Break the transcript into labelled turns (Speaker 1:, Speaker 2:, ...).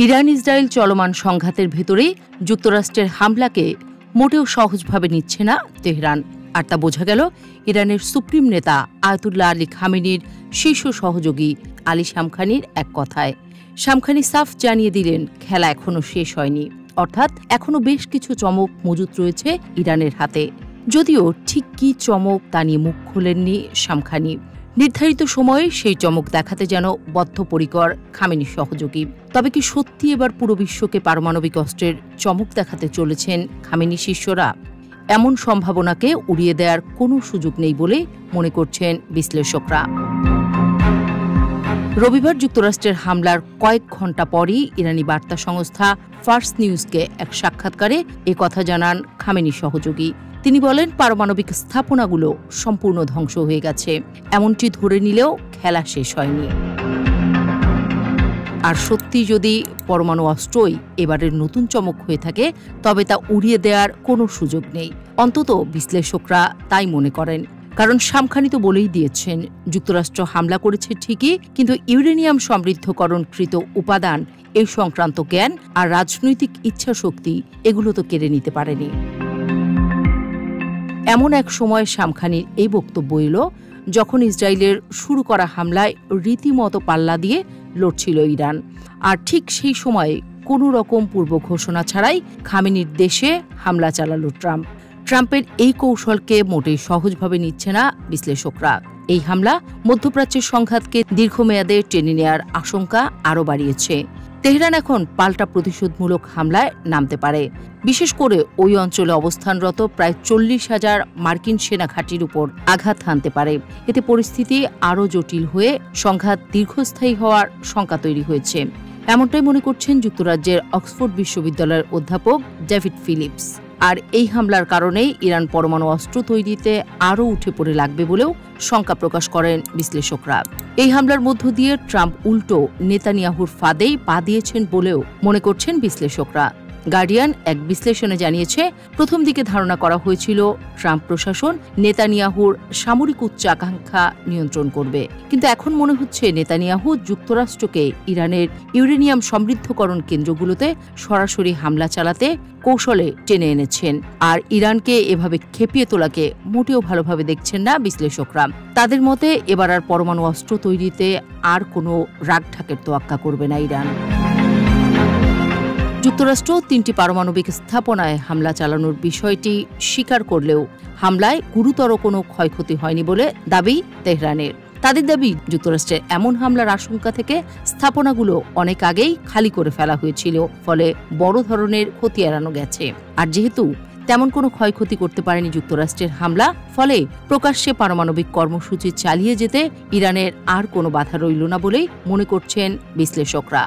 Speaker 1: Iran Israel চলমান সংঘাতের ভেতরেই যুক্তরাষ্ট্রের হামলাকে মোটেও সহজভাবে নিচ্ছে না তেহরান। আর তা বোঝা গেল ইরানের সুপ্রিম নেতা আয়াতুল্লাহ আলী খামেনির শীর্ষ সহযোগী আলী শামখানির এক কথায়। শামখানি সাফ জানিয়ে দিলেন, খেলা এখনও শেষ হয়নি, অর্থাৎ এখনও বেশ কিছু চমক মজুত রয়েছে ইরানের হাতে। যদিও ঠিক কী চমক তা নিয়ে মুখ খোলেননি শামখানি। নির্ধারিত সময়ে সেই চমক দেখাতে যেন বদ্ধপরিকর খামেনির সহযোগী। তবে কি সত্যি এবার পুরো বিশ্বকে পারমাণবিক অস্ত্রের চমক দেখাতে চলেছেন খামেনি শিষ্যরা? এমন সম্ভাবনাকে উড়িয়ে দেওয়ার কোনো সুযোগ নেই বলে মনে করছেন বিশ্লেষকরা। রবিবার যুক্তরাষ্ট্রের হামলার কয়েক ঘণ্টা পরই ইরানি বার্তা সংস্থা ফার্স নিউজকে এক সাক্ষাৎকারে একথা জানান খামেনির সহযোগী। তিনি বলেন, পারমাণবিক স্থাপনাগুলো সম্পূর্ণ ধ্বংস হয়ে গেছে, এমনটি ধরে নিলেও খেলা শেষ হয়নি। আর সত্যি যদি পরমাণু অস্ত্রই এবারের নতুন চমক হয়ে থাকে, তবে তা উড়িয়ে দেওয়ার কোনো সুযোগ নেই। অন্তত বিশ্লেষকরা তাই মনে করেন। কারণ শামখানি তো বলেই দিয়েছেন, যুক্তরাষ্ট্র হামলা করেছে ঠিকই, কিন্তু ইউরেনিয়াম সমৃদ্ধকরণকৃত উপাদান এই সংক্রান্ত জ্ঞান আর রাজনৈতিক ইচ্ছাশক্তি এগুলো তো কেড়ে নিতে পারেনি। এমন এক সময় শামখানির এই বক্তব্য এলো যখন ইসরায়েলের শুরু করা হামলায় রীতিমতো পাল্লা দিয়ে লড়ছিল ইরান। আর ঠিক সেই সময়ে কোনো রকম পূর্ব ঘোষণা ছাড়াই খামেনির দেশে হামলা চালালো ট্রাম্প। ট্রাম্পের এই কৌশলকে মোটেই সহজভাবে নিচ্ছে না বিশ্লেষকরা। এই হামলা মধ্যপ্রাচ্যের সংঘাতকে দীর্ঘমেয়াদে টেনে নেওয়ার আশঙ্কা আরও বাড়িয়েছে। তেহরান এখন পাল্টা প্রতিশোধমূলক হামলায় নামতে পারে, বিশেষ করে ওই অঞ্চলে অবস্থানরত প্রায় 40,000 মার্কিন সেনা ঘাঁটির উপর আঘাত হানতে পারে। এতে পরিস্থিতি আরও জটিল হয়ে সংঘাত দীর্ঘস্থায়ী হওয়ার শঙ্কা তৈরি হয়েছে। এমনটাই মনে করছেন যুক্তরাজ্যের অক্সফোর্ড বিশ্ববিদ্যালয়ের অধ্যাপক ডেভিড ফিলিপস। আর এই হামলার কারণেই ইরান পরমাণু অস্ত্র তৈরিতে আরও উঠে পড়ে লাগবে বলেও শঙ্কা প্রকাশ করেন বিশ্লেষকরা। এই হামলার মধ্য দিয়ে ট্রাম্প উল্টো নেতানিয়াহুর ফাঁদেই পা দিয়েছেন বলেও মনে করছেন বিশ্লেষকরা। গার্ডিয়ান এক বিশ্লেষণে জানিয়েছে, প্রথম দিকে ধারণা করা হয়েছিল ট্রাম্প প্রশাসন নেতানিয়াহুর সামরিক উচ্চাকাঙ্ক্ষা নিয়ন্ত্রণ করবে, কিন্তু এখন মনে হচ্ছে নেতানিয়াহু যুক্তরাষ্ট্রকে ইরানের ইউরেনিয়াম সমৃদ্ধকরণ কেন্দ্রগুলোতে সরাসরি হামলা চালাতে কৌশলে টেনে এনেছেন। আর ইরানকে এভাবে খেপিয়ে তোলাকে মোটেও ভালোভাবে দেখছেন না বিশ্লেষকরা। তাদের মতে এবার আর পরমাণু অস্ত্র তৈরিতে আর কোনো রাগঢাকের তোয়াক্কা করবে না ইরান। যুক্তরাষ্ট্র 3টি পারমাণবিক স্থাপনায় হামলা চালানোর বিষয়টি স্বীকার করলেও হামলায় গুরুতর কোনো ক্ষয়ক্ষতি হয়নি বলে দাবি তেহরানের। তাদের দাবি, যুক্তরাষ্ট্রের এমন হামলার আশঙ্কা থেকে স্থাপনাগুলো অনেক আগেই খালি করে ফেলা হয়েছিল, ফলে বড় ধরনের ক্ষতি এড়ানো গেছে। আর যেহেতু তেমন কোনো ক্ষয়ক্ষতি করতে পারেনি যুক্তরাষ্ট্রের হামলা, ফলে প্রকাশ্যে পারমাণবিক কর্মসূচি চালিয়ে যেতে ইরানের আর কোনো বাধা রইল না বলেই মনে করছেন বিশ্লেষকরা।